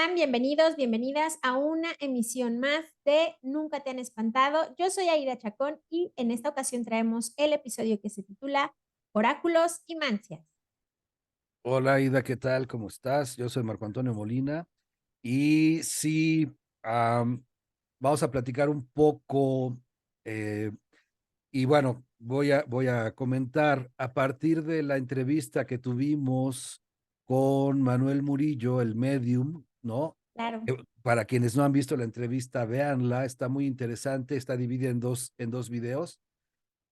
están? Bienvenidos, bienvenidas a una emisión más de Nunca te han espantado. Yo soy Aida Chacón y en esta ocasión traemos el episodio que se titula Oráculos y Mancias. Hola Ida, ¿qué tal? ¿Cómo estás? Yo soy Marco Antonio Molina y sí, vamos a platicar un poco eh, y bueno, voy a comentar a partir de la entrevista que tuvimos con Manuel Murillo, el medium, ¿no? Claro. Para quienes no han visto la entrevista, véanla, está muy interesante, está dividida en dos videos.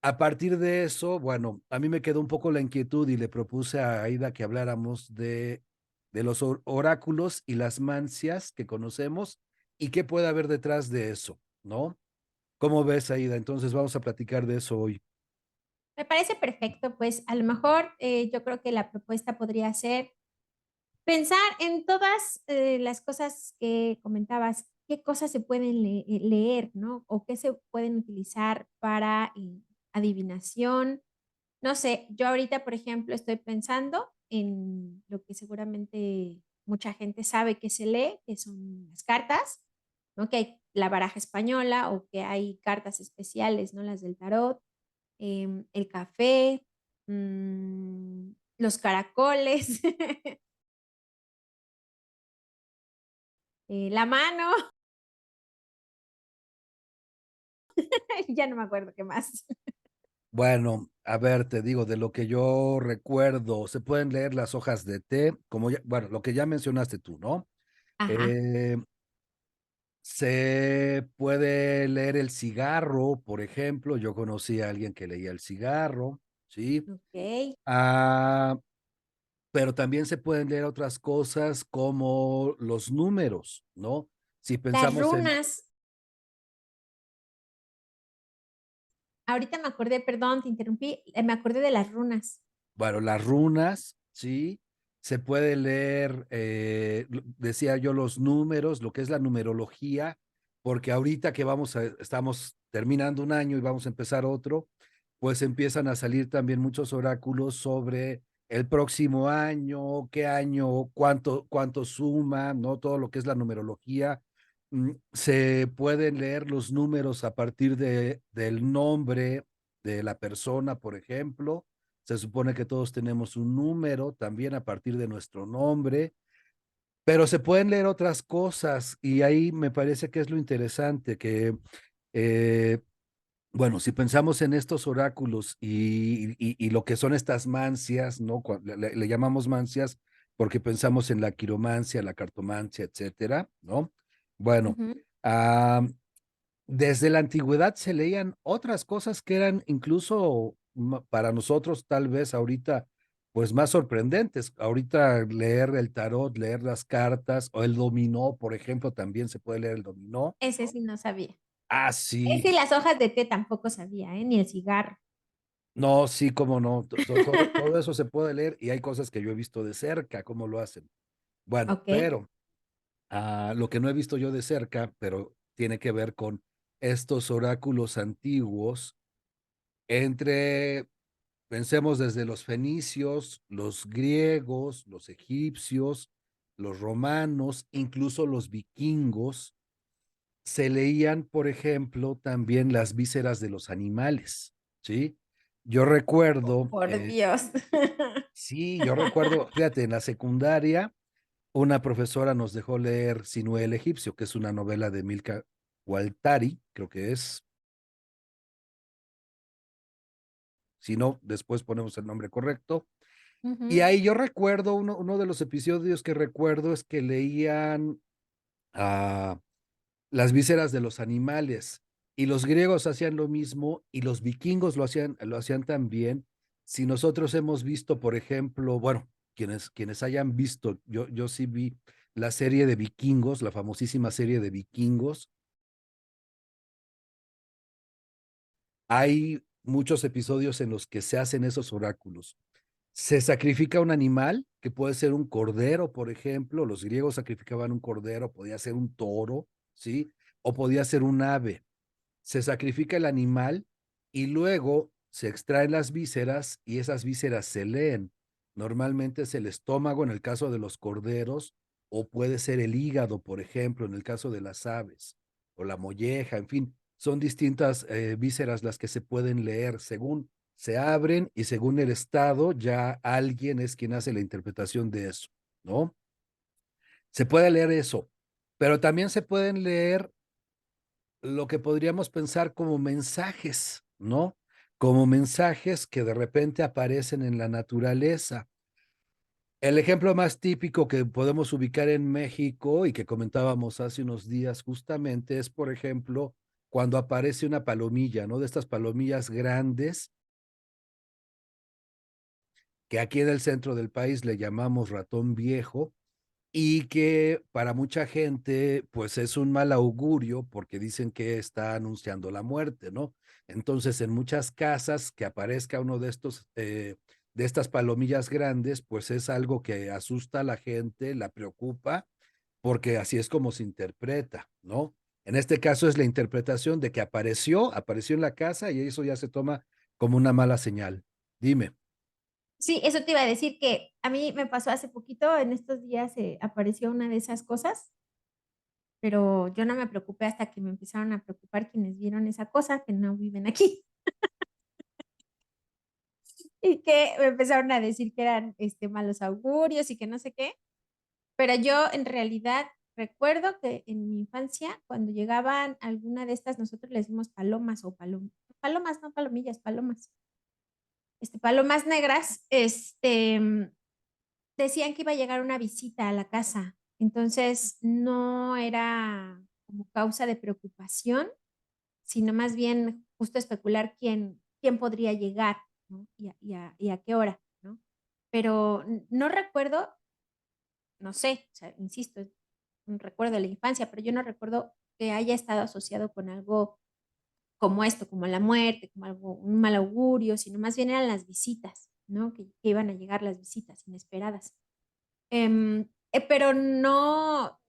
A partir de eso, bueno, a mí me quedó un poco la inquietud y le propuse a Aida que habláramos de los oráculos y las mancias que conocemos y qué puede haber detrás de eso, ¿no? ¿Cómo ves, Aida? Entonces vamos a platicar de eso hoy. Me parece perfecto, pues a lo mejor yo creo que la propuesta podría ser pensar en todas las cosas que comentabas, qué cosas se pueden leer, ¿no? O qué se pueden utilizar para adivinación. No sé, yo ahorita, por ejemplo, estoy pensando en lo que seguramente mucha gente sabe que se lee, que son las cartas, ¿no? Que hay la baraja española o que hay cartas especiales, ¿no? Las del tarot, el café, los caracoles, la mano, ya no me acuerdo qué más. Bueno, a ver, te digo, de lo que yo recuerdo, se pueden leer las hojas de té, como ya, bueno, lo que ya mencionaste tú, ¿no? Ajá, Eh, Se puede leer el cigarro, por ejemplo. Yo conocí a alguien que leía el cigarro, ¿sí? ok. Ah, pero también se pueden leer otras cosas como los números, ¿no? Si Las pensamos en, runas. Ahorita me acordé, perdón, te interrumpí, me acordé de las runas. bueno, las runas, ¿sí? Se puede leer, decía yo, los números, lo que es la numerología, porque ahorita que estamos terminando un año y vamos a empezar otro, pues empiezan a salir también muchos oráculos sobre el próximo año, cuánto suma, ¿no? Todo lo que es la numerología. Se pueden leer los números a partir del nombre de la persona, por ejemplo. Se supone que todos tenemos un número también a partir de nuestro nombre, pero se pueden leer otras cosas y ahí me parece que es lo interesante, que, eh, bueno, si pensamos en estos oráculos y lo que son estas mancias, ¿no? Le llamamos mancias porque pensamos en la quiromancia, la cartomancia, etcétera, ¿no? Bueno, Ujú. ah, desde la antigüedad se leían otras cosas que eran incluso para nosotros tal vez ahorita pues más sorprendentes. Ahorita leer el tarot, leer las cartas o el dominó, por ejemplo, también se puede leer el dominó. Ese sí no sabía. Ah, Ese sí, y las hojas de té tampoco sabía, ¿eh? Ni el cigarro. no, sí, cómo no. Todo eso se puede leer y hay cosas que yo he visto de cerca, cómo lo hacen. Bueno, Ok. pero lo que no he visto yo de cerca, pero tiene que ver con estos oráculos antiguos entre, pensemos desde los fenicios, los griegos, los egipcios, los romanos, incluso los vikingos, se leían, por ejemplo, también las vísceras de los animales, ¿sí? Yo recuerdo, Por Dios. sí, yo recuerdo, fíjate, en la secundaria, una profesora nos dejó leer Sinué el egipcio, que es una novela de Milka Waltari, creo que es, si no, después ponemos el nombre correcto. Y Ujú. ahí yo recuerdo, uno de los episodios que recuerdo es que leían ah, las vísceras de los animales y los griegos hacían lo mismo y los vikingos lo hacían también. Si nosotros hemos visto, por ejemplo, bueno, quienes hayan visto, yo sí vi la serie de vikingos, la famosísima serie de vikingos, hay muchos episodios en los que se hacen esos oráculos. Se sacrifica un animal, que puede ser un cordero, por ejemplo. Los griegos sacrificaban un cordero, podía ser un toro, ¿sí? O podía ser un ave. Se sacrifica el animal y luego se extraen las vísceras y esas vísceras se leen. Normalmente es el estómago, en el caso de los corderos, o puede ser el hígado, por ejemplo, en el caso de las aves, o la molleja, en fin, son distintas vísceras las que se pueden leer según se abren y según el estado, ya alguien es quien hace la interpretación de eso, ¿no? Se puede leer eso, pero también se pueden leer lo que podríamos pensar como mensajes, ¿no? Como mensajes que de repente aparecen en la naturaleza. El ejemplo más típico que podemos ubicar en México y que comentábamos hace unos días justamente es, por ejemplo, cuando aparece una palomilla, ¿no? De estas palomillas grandes que aquí en el centro del país le llamamos ratón viejo y que para mucha gente, pues es un mal augurio porque dicen que está anunciando la muerte, ¿no? Entonces, en muchas casas que aparezca uno de estos, de estas palomillas grandes, pues es algo que asusta a la gente, la preocupa, porque así es como se interpreta, ¿no? En este caso es la interpretación de que apareció en la casa y eso ya se toma como una mala señal. Dime. Sí, eso te iba a decir que a mí me pasó hace poquito, en estos días apareció una de esas cosas, pero yo no me preocupé hasta que me empezaron a preocupar quienes vieron esa cosa, que no viven aquí, y que me empezaron a decir que eran malos augurios y que no sé qué. Pero yo en realidad recuerdo que en mi infancia, cuando llegaban alguna de estas, nosotros les decimos palomas o palomas, no palomillas, palomas. Palomas negras, decían que iba a llegar una visita a la casa. Entonces no era como causa de preocupación, sino más bien justo especular quién podría llegar, ¿no? Y a qué hora, ¿no? Pero no recuerdo, no sé, o sea, insisto, es un recuerdo de la infancia, pero yo no recuerdo que haya estado asociado con algo como esto, como la muerte, como algo, un mal augurio, sino más bien eran las visitas, ¿no? Que iban a llegar las visitas inesperadas. Pero no,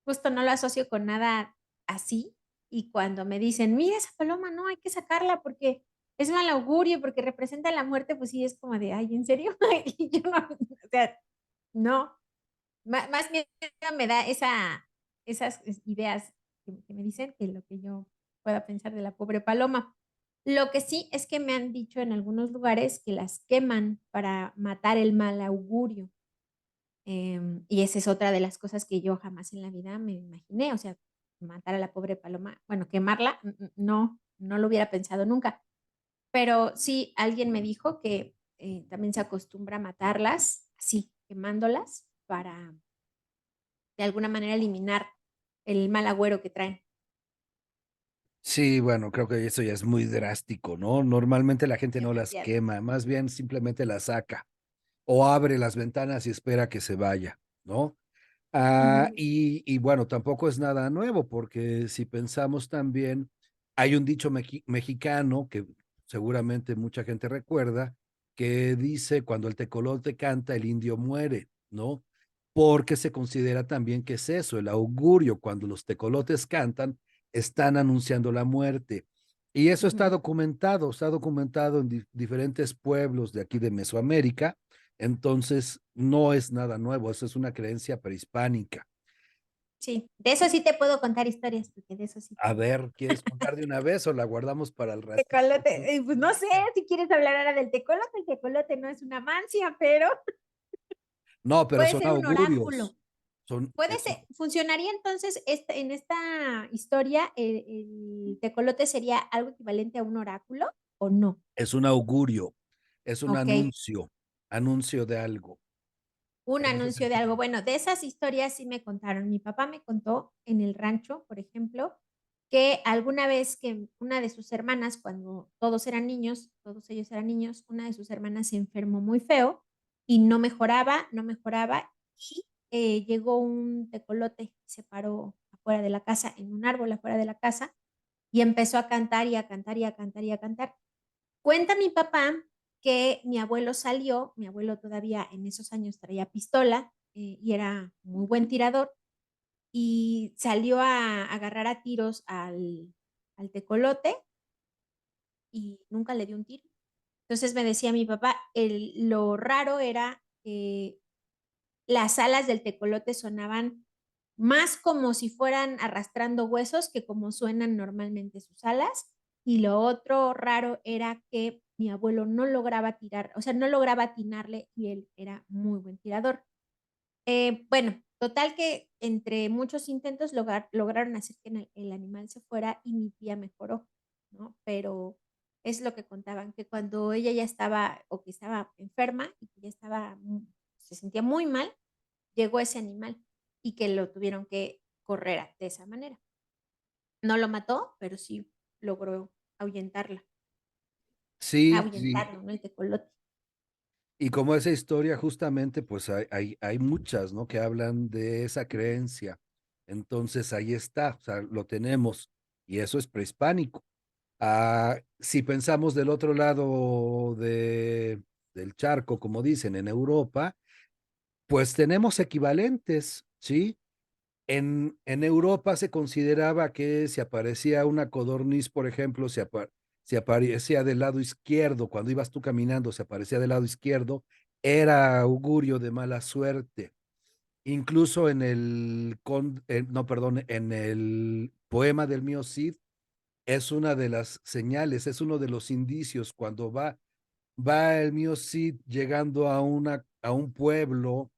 justo no lo asocio con nada así. Y cuando me dicen, mira esa paloma, no, hay que sacarla porque es mal augurio, porque representa la muerte, pues sí, es como de, ay, ¿en serio? Y yo no, o sea, no. Más bien me da esas ideas que me dicen que lo que yo pueda pensar de la pobre paloma. Lo que sí es que me han dicho en algunos lugares que las queman para matar el mal augurio. Y esa es otra de las cosas que yo jamás en la vida me imaginé, o sea, matar a la pobre paloma, bueno, quemarla, no, no lo hubiera pensado nunca, pero sí, alguien me dijo que también se acostumbra a matarlas así, quemándolas para de alguna manera eliminar el mal agüero que traen. Sí, bueno, creo que eso ya es muy drástico, ¿no? Normalmente la gente no las Demasiado. quema, más bien simplemente las saca o abre las ventanas y espera que se vaya, ¿no? Ujú, Y bueno, tampoco es nada nuevo, porque si pensamos también, hay un dicho mexicano que seguramente mucha gente recuerda, que dice, cuando el tecolote canta, el indio muere, ¿no? Porque se considera también que es eso, el augurio, cuando los tecolotes cantan, están anunciando la muerte. Y eso ujú. está documentado en diferentes pueblos de aquí de Mesoamérica, entonces, no es nada nuevo, eso es una creencia prehispánica. Sí, de eso sí te puedo contar historias, porque de eso sí A te... ver, ¿quieres contar de una vez o la guardamos para el ratito? Tecolote, pues no sé si quieres hablar ahora del tecolote, el tecolote no es una mancia, pero No, pero puede son ser un augurios. oráculo. Son, Puede ser, funcionaría entonces en esta historia, el tecolote sería algo equivalente a un oráculo o no. es un augurio, es un Ok, anuncio de algo. un En ese anuncio de algo. sentido. Bueno, de esas historias sí me contaron. Mi papá me contó en el rancho, por ejemplo, que alguna vez que una de sus hermanas, cuando todos eran niños, todos ellos eran niños, una de sus hermanas se enfermó muy feo y no mejoraba, no mejoraba y llegó un tecolote, se paró afuera de la casa, en un árbol afuera de la casa y empezó a cantar y a cantar y a cantar y a cantar. Cuenta mi papá que mi abuelo salió, mi abuelo todavía en esos años traía pistola y era muy buen tirador, y salió a agarrar a tiros al tecolote y nunca le dio un tiro. Entonces me decía mi papá, lo raro era las alas del tecolote sonaban más como si fueran arrastrando huesos que como suenan normalmente sus alas. Y lo otro raro era que mi abuelo no lograba tirar, o sea, no lograba atinarle y él era muy buen tirador. Bueno, total que entre muchos intentos lograron hacer que el animal se fuera y mi tía mejoró, ¿no? Pero es lo que contaban, que cuando ella ya estaba o que estaba enferma y que ya estaba, se sentía muy mal, llegó ese animal y que lo tuvieron que correr de esa manera. No lo mató, pero sí logró ahuyentarla, Sí, sí. ahuyentarlo, ¿no? El tecolote. Y como esa historia, justamente, pues hay muchas, ¿no? Que hablan de esa creencia. Entonces ahí está, o sea, lo tenemos. Y eso es prehispánico. Si pensamos del otro lado del charco, como dicen, en Europa, pues tenemos equivalentes, ¿sí? En Europa se consideraba que si aparecía una codorniz, por ejemplo, si aparecía del lado izquierdo, cuando ibas tú caminando, si aparecía del lado izquierdo, era augurio de mala suerte. Incluso no, perdón, en el poema del mío Cid, es una de las señales, es uno de los indicios cuando va el mío Cid llegando a un pueblo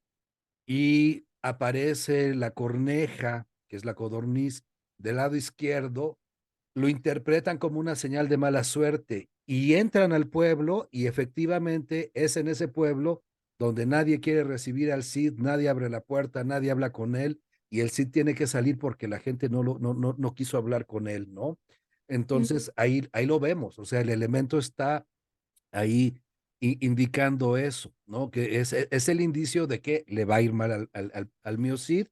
y aparece la corneja, que es la codorniz, del lado izquierdo, lo interpretan como una señal de mala suerte y entran al pueblo y efectivamente es en ese pueblo donde nadie quiere recibir al Cid, nadie abre la puerta, nadie habla con él y el Cid tiene que salir porque la gente no quiso hablar con él, ¿no? Entonces ahí lo vemos, o sea, el elemento está ahí indicando eso, ¿no? Que es el indicio de que le va a ir mal al mío Cid,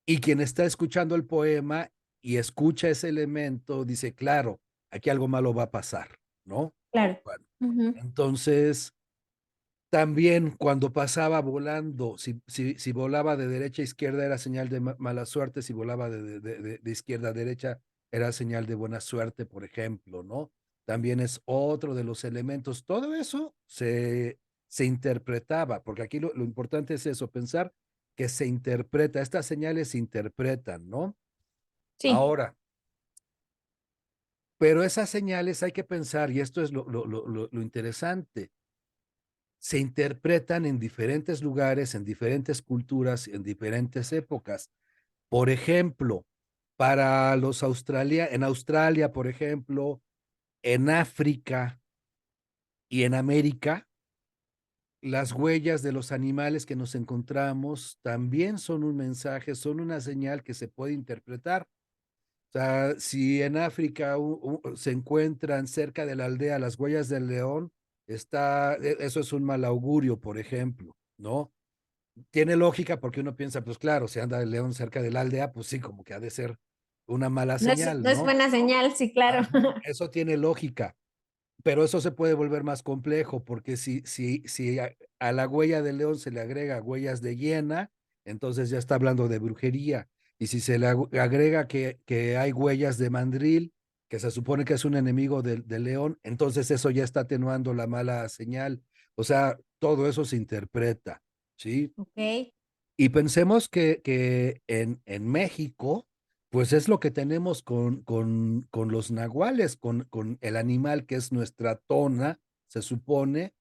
y quien está escuchando el poema y escucha ese elemento dice, claro, aquí algo malo va a pasar, ¿no? Claro. Bueno, Ujú. entonces también cuando pasaba volando, si volaba de derecha a izquierda era señal de mala suerte, si volaba de izquierda a derecha era señal de buena suerte, por ejemplo, ¿no? También es otro de los elementos. Todo eso se interpretaba, porque aquí lo importante es eso, pensar que se interpreta, estas señales se interpretan, ¿no? Sí, Ahora, pero esas señales hay que pensar, y esto es lo interesante, se interpretan en diferentes lugares, en diferentes culturas, en diferentes épocas. Por ejemplo, para los en Australia, por ejemplo, en África y en América, las huellas de los animales que nos encontramos también son un mensaje, son una señal que se puede interpretar. O sea, si en África se encuentran cerca de la aldea las huellas del león, eso es un mal augurio, por ejemplo, ¿no? Tiene lógica porque uno piensa, pues claro, si anda el león cerca de la aldea, pues sí, como que ha de ser una mala señal, no es ¿no? buena señal, sí, claro. Ajá, eso tiene lógica, pero eso se puede volver más complejo porque si a la huella del león se le agrega huellas de hiena, entonces ya está hablando de brujería. Y si se le agrega que hay huellas de mandril, que se supone que es un enemigo del león, entonces eso ya está atenuando la mala señal. O sea, todo eso se interpreta, ¿sí? Ok, Y pensemos que en México, pues es lo que tenemos con los nahuales, con el animal que es nuestra tona, se supone,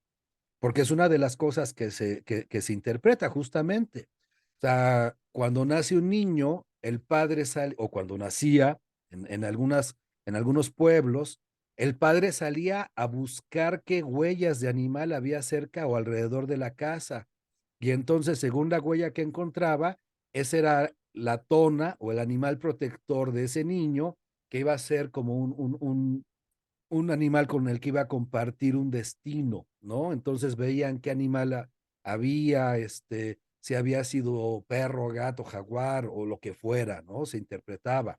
porque es una de las cosas que se interpreta justamente. O sea, cuando nace un niño, el padre sale, o cuando nacía en algunos pueblos, el padre salía a buscar qué huellas de animal había cerca o alrededor de la casa. Y entonces, según la huella que encontraba, esa era la tona o el animal protector de ese niño, que iba a ser como un animal con el que iba a compartir un destino, ¿no? Entonces veían qué animal había, si había sido perro, gato, jaguar o lo que fuera, ¿no? Se interpretaba.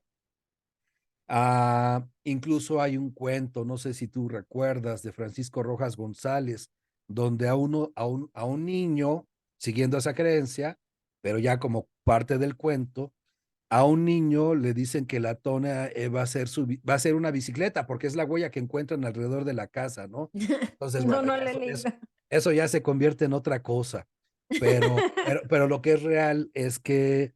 Incluso hay un cuento, no sé si tú recuerdas, de Francisco Rojas González, donde a un niño, siguiendo esa creencia, pero ya como parte del cuento, a un niño le dicen que la tona va a ser una bicicleta, porque es la huella que encuentran alrededor de la casa, ¿no? Entonces, no, bueno, no lo he leído. eso ya se convierte en otra cosa. pero lo que es real es que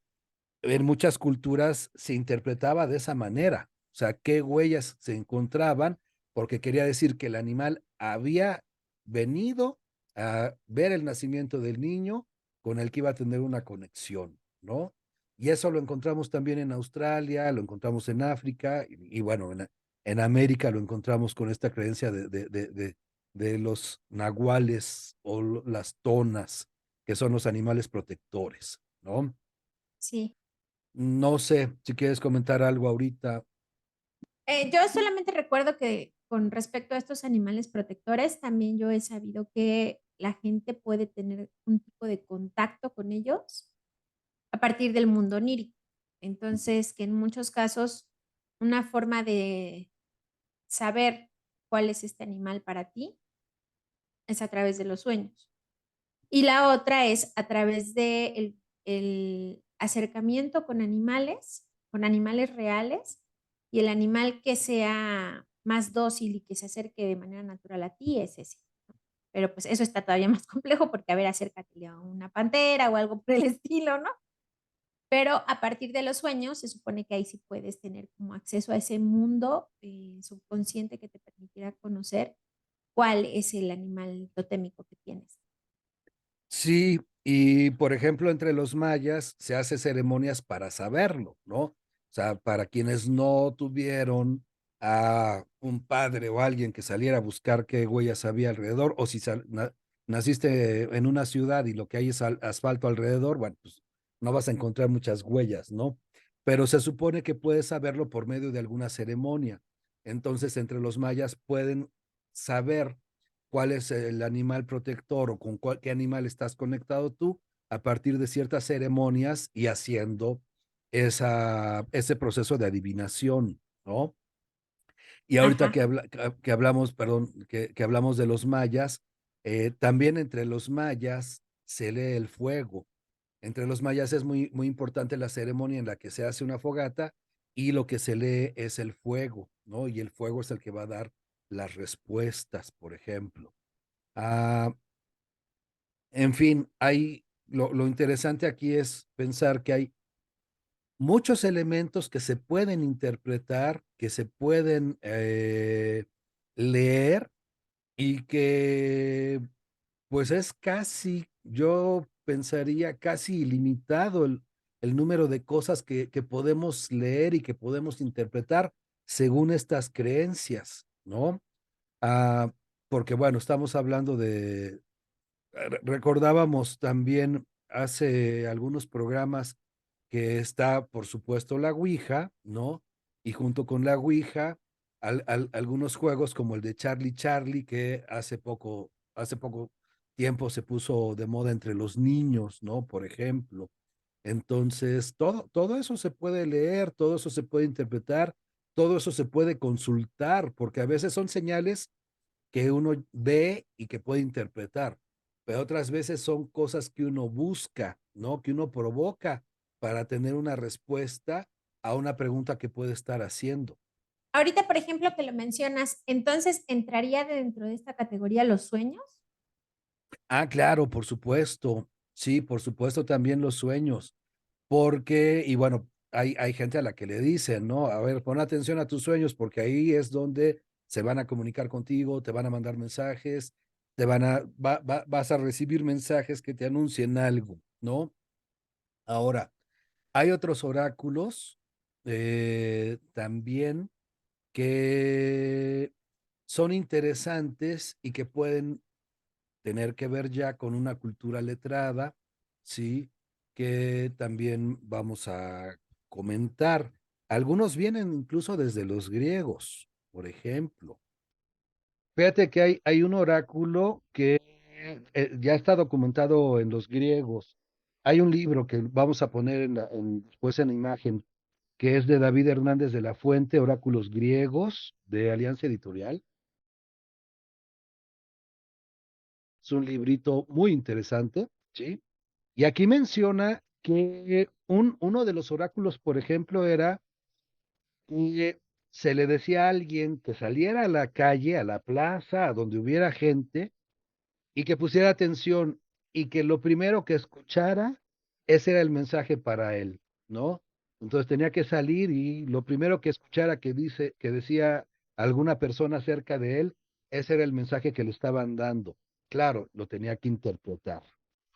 en muchas culturas se interpretaba de esa manera. O sea, qué huellas se encontraban, porque quería decir que el animal había venido a ver el nacimiento del niño con el que iba a tener una conexión, ¿no? Y eso lo encontramos también en Australia, lo encontramos en África y bueno, en América lo encontramos con esta creencia de los nahuales o las tonas, que son los animales protectores, ¿no? Sí. No sé si quieres comentar algo ahorita. Yo solamente recuerdo que con respecto a estos animales protectores, también yo he sabido que la gente puede tener un tipo de contacto con ellos a partir del mundo onírico. Entonces, que en muchos casos una forma de saber cuál es este animal para ti es a través de los sueños. Y la otra es a través de el acercamiento con animales reales, y el animal que sea más dócil y que se acerque de manera natural a ti es ese. Pero pues eso está todavía más complejo porque, a ver, acércate a una pantera o algo por el estilo, ¿no? Pero a partir de los sueños se supone que ahí sí puedes tener como acceso a ese mundo subconsciente que te permitirá conocer cuál es el animal totémico que tienes. Sí, y por ejemplo, entre los mayas se hace ceremonias para saberlo, ¿no? O sea, para quienes no tuvieron a un padre o alguien que saliera a buscar qué huellas había alrededor, o si naciste en una ciudad y lo que hay es asfalto alrededor, bueno, pues no vas a encontrar muchas huellas, ¿no? Pero se supone que puedes saberlo por medio de alguna ceremonia. Entonces, entre los mayas pueden saber cuál es el animal protector o con qué animal estás conectado tú a partir de ciertas ceremonias y haciendo ese proceso de adivinación, ¿no? Y ahorita Ajá, que hablamos, perdón, que hablamos de los mayas, también entre los mayas se lee el fuego. Entre los mayas es muy importante la ceremonia en la que se hace una fogata y lo que se lee es el fuego, ¿no? Y el fuego es el que va a dar las respuestas, por ejemplo. Ah, en fin, lo interesante aquí es pensar que hay muchos elementos que se pueden interpretar, que se pueden leer y que pues es casi, yo pensaría casi ilimitado el número de cosas que podemos leer y que podemos interpretar según estas creencias, ¿no? Ah, porque bueno, estamos hablando recordábamos también hace algunos programas que está, por supuesto, la Ouija, ¿no? Y junto con la Ouija, algunos juegos como el de Charlie Charlie, que hace poco tiempo se puso de moda entre los niños, ¿no? Por ejemplo. Entonces, todo eso se puede leer, todo eso se puede interpretar, todo eso se puede consultar, porque a veces son señales que uno ve y que puede interpretar, pero otras veces son cosas que uno busca, ¿no? Que uno provoca para tener una respuesta a una pregunta que puede estar haciendo. ahorita, por ejemplo, que lo mencionas, entonces entraría dentro de esta categoría los sueños. Ah, claro, por supuesto. Sí, por supuesto también los sueños, porque, y bueno, hay gente a la que le dicen, ¿no? A ver, pon atención a tus sueños porque ahí es donde se van a comunicar contigo, te van a mandar mensajes, vas a recibir mensajes que te anuncien algo, ¿no? Ahora, hay otros oráculos también que son interesantes y que pueden tener que ver ya con una cultura letrada, ¿sí? Que también vamos a comentar. Algunos vienen incluso desde los griegos, por ejemplo. Fíjate que hay un oráculo que ya está documentado en los griegos. Hay un libro que vamos a poner después en la imagen, que es de David Hernández de la Fuente, Oráculos Griegos, de Alianza Editorial. Es un librito muy interesante, ¿sí? Y aquí menciona que uno de los oráculos, por ejemplo, era que se le decía a alguien que saliera a la calle, a la plaza, a donde hubiera gente, y que pusiera atención. y que lo primero que escuchara, ese era el mensaje para él, ¿no? Entonces tenía que salir y lo primero que escuchara que decía alguna persona cerca de él, ese era el mensaje que le estaban dando. Claro, lo tenía que interpretar,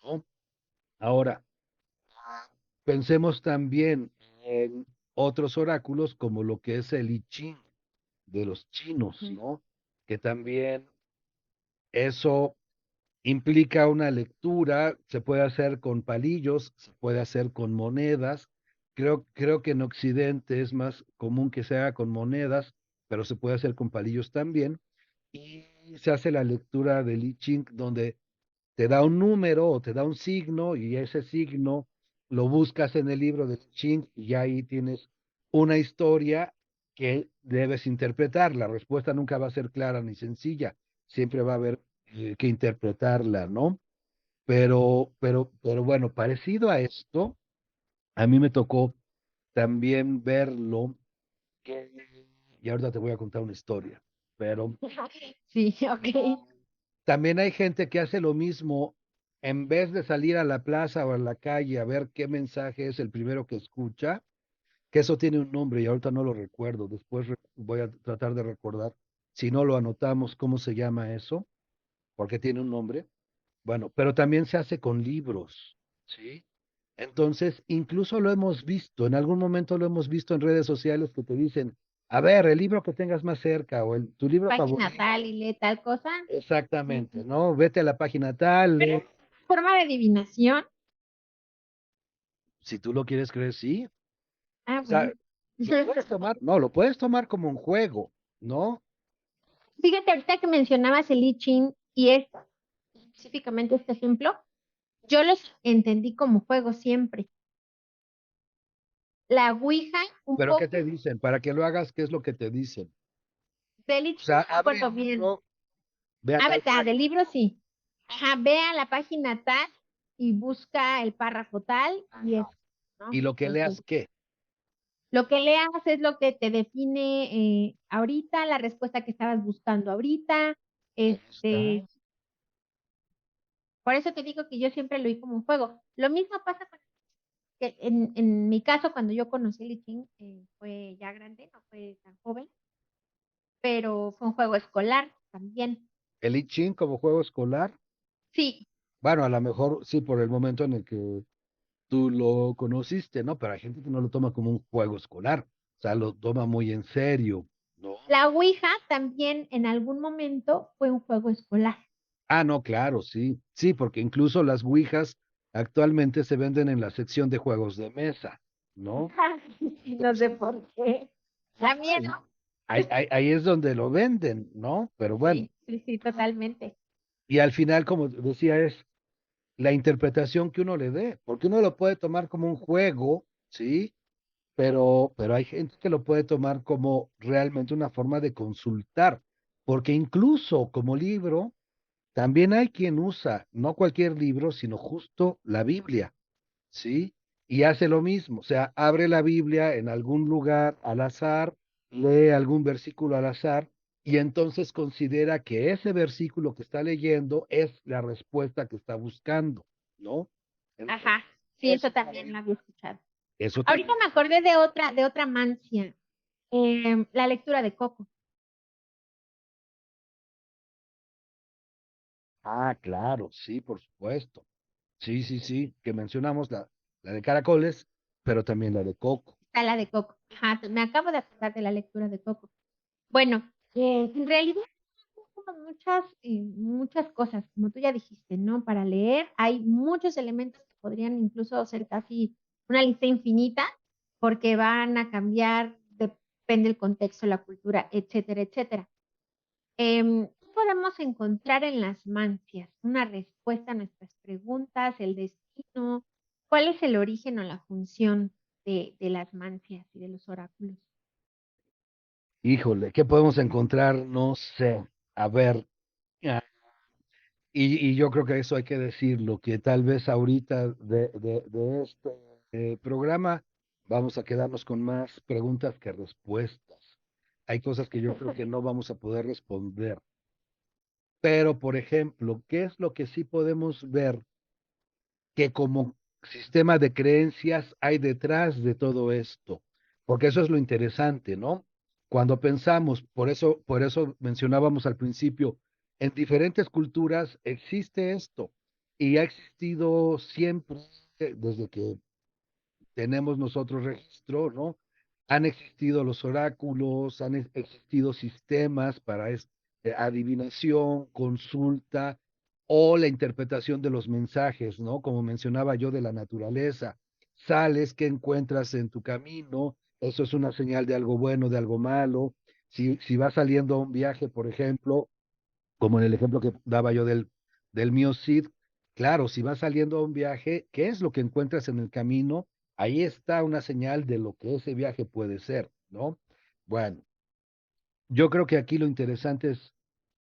¿no? Ahora, pensemos también en otros oráculos como lo que es el I Ching de los chinos, Ujú. ¿no? Que también eso implica una lectura, se puede hacer con palillos, se puede hacer con monedas. Creo que en Occidente es más común que se haga con monedas, pero se puede hacer con palillos también. Y se hace la lectura del I Ching donde te da un número o te da un signo y ese signo lo buscas en el libro del I Ching y ya ahí tienes una historia que debes interpretar. La respuesta nunca va a ser clara ni sencilla, siempre va a haber que interpretarla, ¿no? Pero bueno, parecido a esto, a mí me tocó también verlo, que, y ahorita te voy a contar una historia, pero Sí, ok. también hay gente que hace lo mismo, en vez de salir a la plaza o a la calle a ver qué mensaje es el primero que escucha, que eso tiene un nombre y ahorita no lo recuerdo, después voy a tratar de recordar, si no lo anotamos, cómo se llama eso, porque tiene un nombre. Bueno, pero también se hace con libros, ¿sí? Entonces, incluso lo hemos visto, en algún momento lo hemos visto en redes sociales que te dicen, a ver, el libro que tengas más cerca o tu libro Página favorito. tal y lee tal cosa. Exactamente, Ujú. ¿no? Vete a la página tal, Pero es forma de adivinación. si tú lo quieres creer, sí. Ah, O bueno. sea, lo puedes tomar, no, lo puedes tomar como un juego, ¿no? Fíjate, ahorita que mencionabas el I Ching y es específicamente este ejemplo, yo los entendí como juego siempre. La Ouija, un Pero ¿qué poco te dicen? Para que lo hagas, ¿qué es lo que te dicen? del I O Ching, sea, no me abre acuerdo el bien. libro, ve a A ver, tal del página. libro sí. Ajá, ve a la página tal y busca el párrafo tal y Ajá. eso, ¿no? Y lo que Entonces, leas, ¿qué? lo que leas es lo que te define ahorita, la respuesta que estabas buscando ahorita. Ahí está. Este, por eso te digo que yo siempre lo vi como un juego. Lo mismo pasa con que en mi caso, cuando yo conocí el I Ching, fue ya grande, no fue tan joven, pero fue un juego escolar también. El I Ching como juego escolar. Sí, Bueno, a lo mejor sí por el momento en el que tú lo conociste, ¿no? Pero hay gente que no lo toma como un juego escolar, o sea, lo toma muy en serio, ¿no? la Ouija también en algún momento fue un juego escolar. Ah, no, claro, sí, sí, porque incluso las ouijas actualmente se venden en la sección de juegos de mesa, ¿no? No sé por qué. También, Ahí, ¿no? ahí es donde lo venden, ¿no? Pero bueno, Sí, sí, sí, totalmente. y al final, como decía, es la interpretación que uno le dé, porque uno lo puede tomar como un juego, ¿sí? Pero hay gente que lo puede tomar como realmente una forma de consultar, porque incluso como libro, también hay quien usa, no cualquier libro, sino justo la Biblia, ¿sí? Y hace lo mismo, o sea, abre la Biblia en algún lugar al azar, lee algún versículo al azar, y entonces considera que ese versículo que está leyendo es la respuesta que está buscando, ¿no? Entonces, Ajá, sí, eso eso también lo había escuchado. eso Ahorita también. me acordé de otra mancia, la lectura de Coco. Ah, claro, sí, por supuesto. Sí, sí, sí, que mencionamos la de caracoles, pero también la de coco. Está la de Coco. Ajá, me acabo de acordar de la lectura de Coco. Bueno, en realidad son como muchas cosas, como tú ya dijiste, ¿no? Para leer hay muchos elementos que podrían incluso ser casi una lista infinita, porque van a cambiar, depende del contexto, la cultura, etcétera, etcétera. ¿Qué podemos encontrar en las mancias? Una respuesta a nuestras preguntas, el destino. ¿Cuál es el origen o la función de las mancias y de los oráculos? Híjole, ¿qué podemos encontrar? No sé. A ver, ah, y yo creo que eso hay que decirlo, que tal vez ahorita de este programa vamos a quedarnos con más preguntas que respuestas. Hay cosas que yo creo que no vamos a poder responder. Pero, por ejemplo, ¿qué es lo que sí podemos ver? que como sistema de creencias hay detrás de todo esto, porque eso es lo interesante, ¿no? Cuando pensamos, por eso mencionábamos al principio, en diferentes culturas existe esto y ha existido siempre desde que tenemos nosotros registro, ¿no? Han existido los oráculos, existido sistemas para adivinación, consulta o la interpretación de los mensajes, ¿no? Como mencionaba yo de la naturaleza. Sales, ¿qué encuentras en tu camino? Eso es una señal de algo bueno, de algo malo. Si vas saliendo a un viaje, por ejemplo, como en el ejemplo que daba yo del mío Cid, claro, si vas saliendo a un viaje, ¿qué es lo que encuentras en el camino? Ahí está una señal de lo que ese viaje puede ser, ¿no? Bueno, yo creo que aquí lo interesante es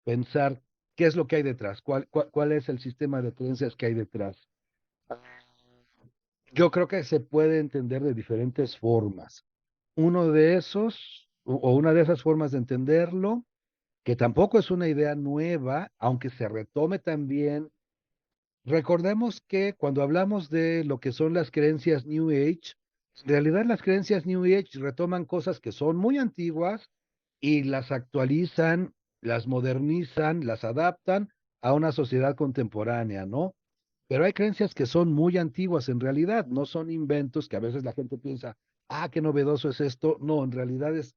pensar qué es lo que hay detrás, cuál es el sistema de creencias que hay detrás. Yo creo que se puede entender de diferentes formas. Uno de esos, o una de esas formas de entenderlo, que tampoco es una idea nueva, aunque se retome también. Recordemos que cuando hablamos de lo que son las creencias New Age, en realidad las creencias New Age retoman cosas que son muy antiguas y las actualizan, las modernizan, las adaptan a una sociedad contemporánea, ¿no? Pero hay creencias que son muy antiguas en realidad, no son inventos que a veces la gente piensa, ah, qué novedoso es esto. No, en realidad es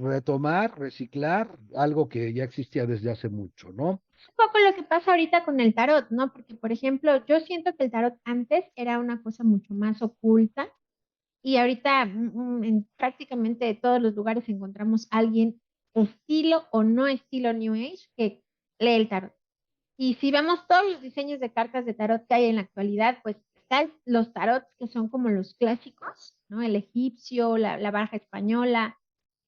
retomar, reciclar algo que ya existía desde hace mucho, ¿no? Un poco lo que pasa ahorita con el tarot, ¿no? Porque, por ejemplo, yo siento que el tarot antes era una cosa mucho más oculta y ahorita en prácticamente todos los lugares encontramos a alguien estilo o no estilo New Age que lee el tarot. Y si vemos todos los diseños de cartas de tarot que hay en la actualidad, pues están los tarots que son como los clásicos, ¿no? El egipcio, la baraja española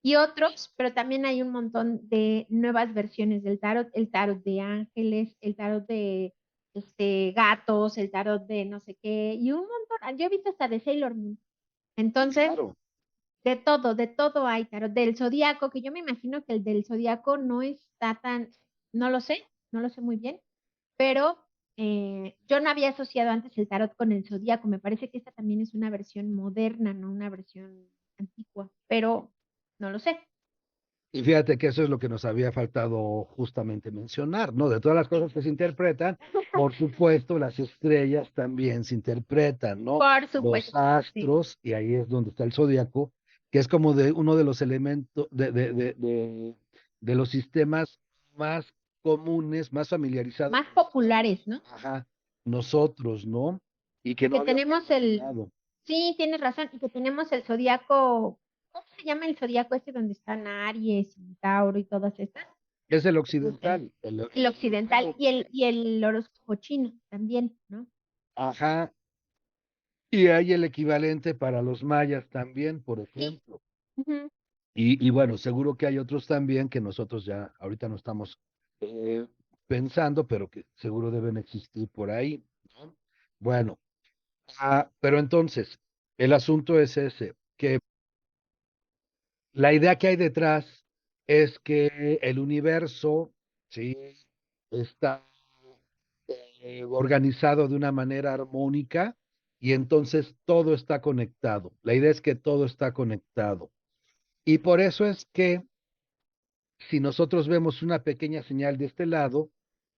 y otros, pero también hay un montón de nuevas versiones del tarot, el tarot de ángeles, el tarot de gatos, el tarot de no sé qué, y un montón. Yo he visto hasta de Sailor Moon. Sí, Entonces, claro. de todo hay tarot. Del zodiaco, que yo me imagino que el del zodiaco no está tan, no lo sé muy bien, pero yo no había asociado antes el tarot con el zodiaco. Me parece que esta también es una versión moderna, no una versión antigua, pero no lo sé. Y fíjate que eso es lo que nos había faltado justamente mencionar, ¿no? De todas las cosas que se interpretan, por supuesto, las estrellas también se interpretan, ¿no? Por Los supuesto, sí. astros, y ahí es donde está el zodiaco, que es como de uno de los elementos de los sistemas más comunes, más familiarizados Más con populares, nosotros, ¿no? ajá, nosotros, ¿no? Y que Y no que habíamos tenemos mencionado. sí, tienes razón, y que tenemos el zodiaco, ¿cómo se llama el zodiaco este donde están Aries y Tauro y todas estas? Es el Pues, occidental, el el occidental europeo, y el horóscopo chino también, ¿no? ajá. Y hay el equivalente para los mayas también, por Sí. ejemplo. Ujú. Y bueno, seguro que hay otros también que nosotros ya ahorita no estamos eh, pensando, pero que seguro deben existir por ahí, ¿no? Bueno, pero entonces, el asunto es ese, que la idea que hay detrás es que el universo, ¿sí? Está organizado de una manera armónica y entonces todo está conectado. La idea es que todo está conectado. Y por eso es que si nosotros vemos una pequeña señal de este lado,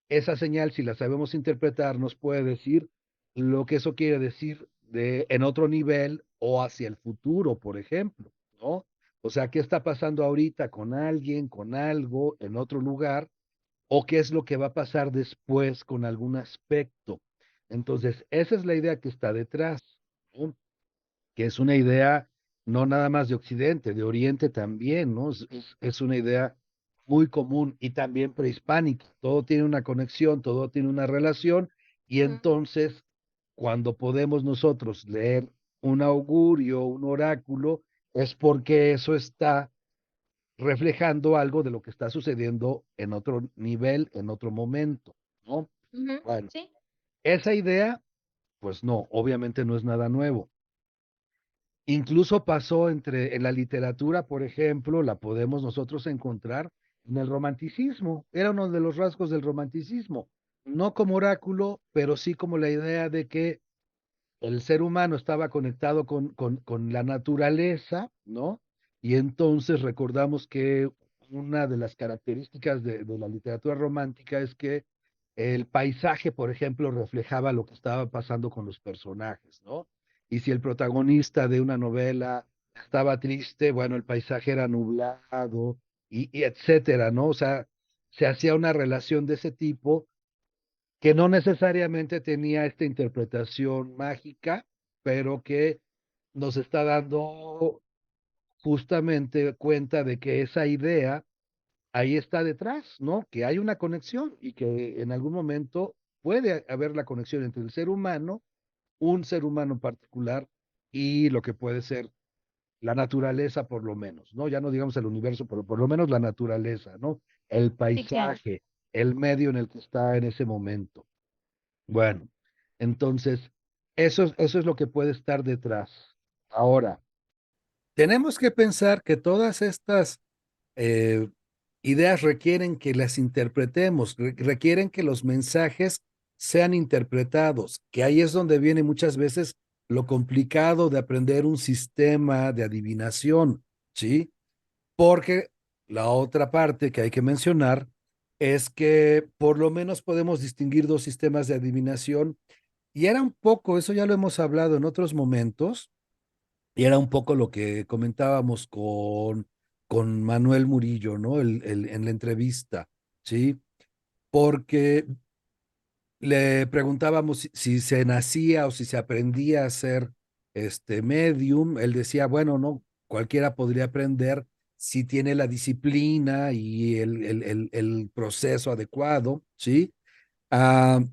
esa señal, si la sabemos interpretar, nos puede decir lo que eso quiere decir en otro nivel o hacia el futuro, por ejemplo, ¿no? O sea, ¿qué está pasando ahorita con alguien, con algo, en otro lugar? ¿O qué es lo que va a pasar después con algún aspecto? Entonces, esa es la idea que está detrás, ¿no? Que es una idea no nada más de Occidente, de Oriente también, ¿no? Es una idea muy común y también prehispánica. Todo tiene una conexión, todo tiene una relación y Ujú. entonces cuando podemos nosotros leer un augurio, un oráculo, es porque eso está reflejando algo de lo que está sucediendo en otro nivel, en otro momento, ¿no? Ujú. Bueno, Sí. esa idea, pues no, obviamente no es nada nuevo. Incluso pasó en la literatura, por ejemplo, la podemos nosotros encontrar en el romanticismo. Era uno de los rasgos del romanticismo. no como oráculo, pero sí como la idea de que el ser humano estaba conectado con la naturaleza, ¿no? Y entonces recordamos que una de las características de la literatura romántica es que el paisaje, por ejemplo, reflejaba lo que estaba pasando con los personajes, ¿no? Y si el protagonista de una novela estaba triste, bueno, el paisaje era nublado y etcétera, ¿no? O sea, se hacía una relación de ese tipo que no necesariamente tenía esta interpretación mágica, pero que nos está dando justamente cuenta de que esa idea ahí está detrás, ¿no? Que hay una conexión y que en algún momento puede haber la conexión entre el ser humano, un ser humano particular, y lo que puede ser la naturaleza, por lo menos, ¿no? Ya no digamos el universo, pero por lo menos la naturaleza, ¿no? El Sí, claro. paisaje, el medio en el que está en ese momento. Bueno, entonces, eso es lo que puede estar detrás. Ahora, tenemos que pensar que todas estas eh, ideas requieren que las interpretemos, requieren que los mensajes sean interpretados, que ahí es donde viene muchas veces lo complicado de aprender un sistema de adivinación, ¿sí? Porque la otra parte que hay que mencionar es que por lo menos podemos distinguir dos sistemas de adivinación y era un poco, eso ya lo hemos hablado en otros momentos, y era un poco lo que comentábamos con Manuel Murillo, ¿no? En la entrevista, ¿sí? Porque le preguntábamos si se nacía o si se aprendía a ser medium. Él decía, bueno, no, cualquiera podría aprender si tiene la disciplina y el proceso adecuado, ¿sí? Ah,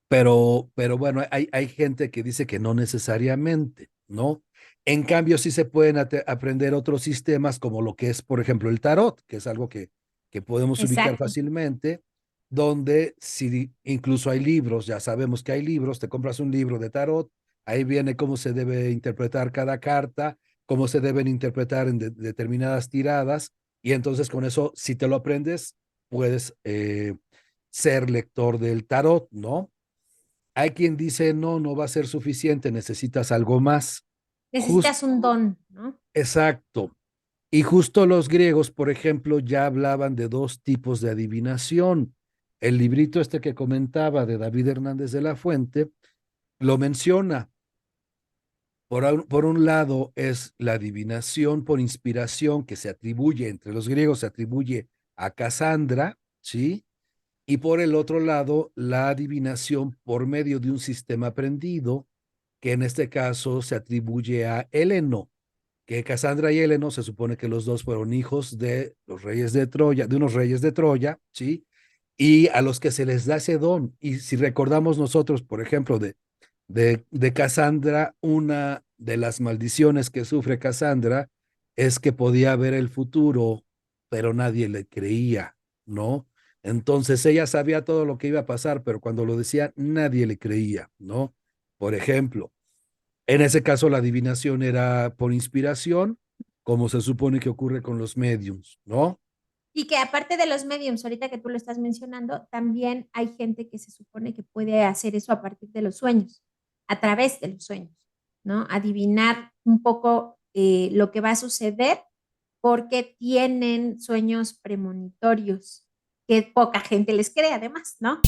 pero bueno, hay gente que dice que no necesariamente, ¿no? En cambio, sí se pueden aprender otros sistemas como lo que es, por ejemplo, el tarot, que es algo que podemos ubicar Exacto. fácilmente, donde si incluso hay libros, ya sabemos que hay libros, te compras un libro de tarot, ahí viene cómo se debe interpretar cada carta, cómo se deben interpretar en determinadas tiradas, y entonces con eso, si te lo aprendes, puedes ser lector del tarot, ¿no? Hay quien dice, no, no va a ser suficiente, necesitas algo más. Justo, Necesitas un don, ¿no? exacto. Y justo los griegos, por ejemplo, ya hablaban de dos tipos de adivinación. El librito este que comentaba de David Hernández de la Fuente lo menciona. Por un lado es la adivinación por inspiración que se atribuye, entre los griegos se atribuye a Casandra, ¿sí? Y por el otro lado, la adivinación por medio de un sistema aprendido, que en este caso se atribuye a Heleno, que Casandra y Heleno se supone que los dos fueron hijos de los reyes de Troya, de unos reyes de Troya, ¿sí? Y a los que se les da ese don. Y si recordamos nosotros, por ejemplo, de Casandra, una de las maldiciones que sufre Casandra es que podía ver el futuro, pero nadie le creía, ¿no? Entonces ella sabía todo lo que iba a pasar, pero cuando lo decía, nadie le creía, ¿no? Por ejemplo, en ese caso la adivinación era por inspiración, como se supone que ocurre con los mediums, ¿no? Y que aparte de los mediums, ahorita que tú lo estás mencionando, también hay gente que se supone que puede hacer eso a partir de los sueños, a través de los sueños, ¿no? Adivinar un poco lo que va a suceder porque tienen sueños premonitorios, que poca gente les cree además, ¿no?